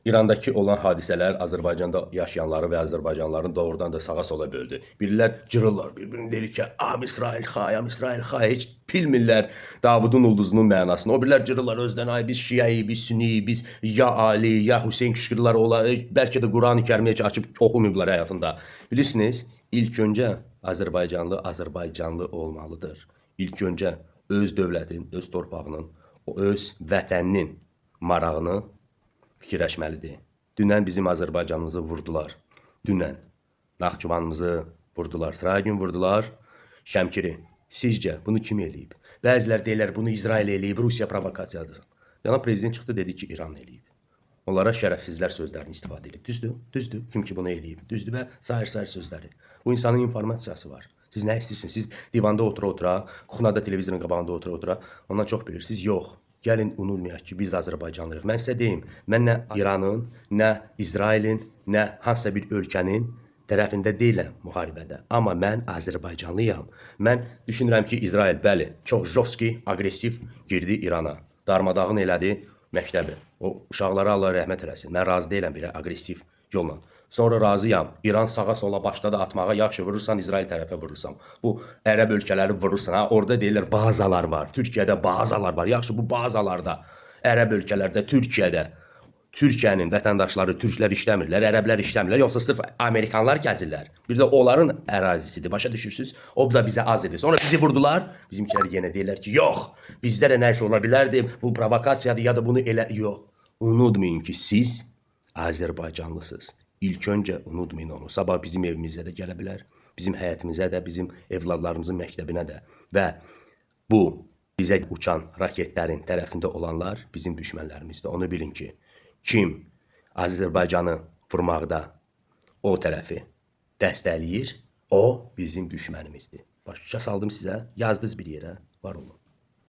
İrandakı olan hadisələr Azərbaycanda yaşayanları və Azərbaycanlıların doğrudan da sağa sola böldü. Birilər cırırlar, bir-birini deyir ki, İsrail xay, İsrail xay, heç bilmirlər Davudun ulduzunun mənasını. O birilər cırırlar özdən, ay biz şiəyi, biz sünniyi, biz ya Ali, ya Hüseyn kışkırırlar, bəlkə də Quran-ı Kərimi heç açıb oxumayıblar həyatında. Bilirsiniz, ilk öncə Azərbaycanlı olmalıdır. İlk öncə öz dövlətin, öz torpağının, öz vətəninin marağını fikirləşməlidir. Dünən bizim Azərbaycanımızı vurdular. Dünən Naxçıvanımızı vurdular. Sıra gün vurdular. Şəmkiri. Sizcə bunu kim eləyib? Bəzilər deyirlər bunu İsrail eləyib, Rusiya provokasiyadır. Cənab prezident çıxdı dedi ki, İran eləyib. Onlara şərəfsizlər sözlərini istifadə edib. Düzdür, düzdür. Kim ki bunu eləyib. Düzdür və sair sözləri. Bu insanın informasiyası var. Siz nə istəyirsiniz? Siz divanda otura-otura, kuxnada televizorun qabağında otura-otura ondan çox bilirsiniz. Yox. Gəlin unutmayaq ki, biz Azərbaycanlıyıq. Mən sizə deyim, mən nə İranın, nə İsrailin, nə hansısa bir ölkənin tərəfində deyiləm müharibədə. Amma mən Azərbaycanlıyam. Mən düşünürəm ki, İsrail, bəli, çox joski, agresiv girdi İrana. Darmadağın elədi məktəbi. O uşaqlara Allah rəhmət eləsin. Mən razı deyiləm belə agresiv yolla. Sonra razıyam. İran sağa sola başladı atmağa. Yaxşı vurursan İsrail tərəfə vurursan. Bu ərəb ölkələri vurursan. Ha, orada deyirlər bazalar var. Türkiyədə bazalar var. Yaxşı bu bazalarda, ərəb ölkələrdə, Türkiyədə Türkiyənin vətəndaşları, türklər işləmirlər, ərəblər işləmirlər, yoxsa sırf Amerikanlar gəzirlər. Bir də onların ərazisidir. Başa düşürsünüz? O da bizə az edir. Sonra bizi vurdular. Bizimkilər yenə deyirlər ki, yox, bizdə də nə iş ola bilərdi, bu provokasiyadır ya da bunu elə... Yox. Unutmayın ki, siz Azərbaycanlısınız. İlk öncə unutmayın onu. Sabah bizim evimizə də gələ bilər. Bizim həyətimizə də, bizim evladlarımızın məktəbinə də. Və bu bizə uçan raketlərin tərəfində olanlar bizim düşmənlərimizdir. Onu bilin ki, kim Azərbaycanı vurmaqda o tərəfi dəstəkləyir, o bizim düşmənimizdir. Başa saldım sizə, yazdınız bir yerə, var olun.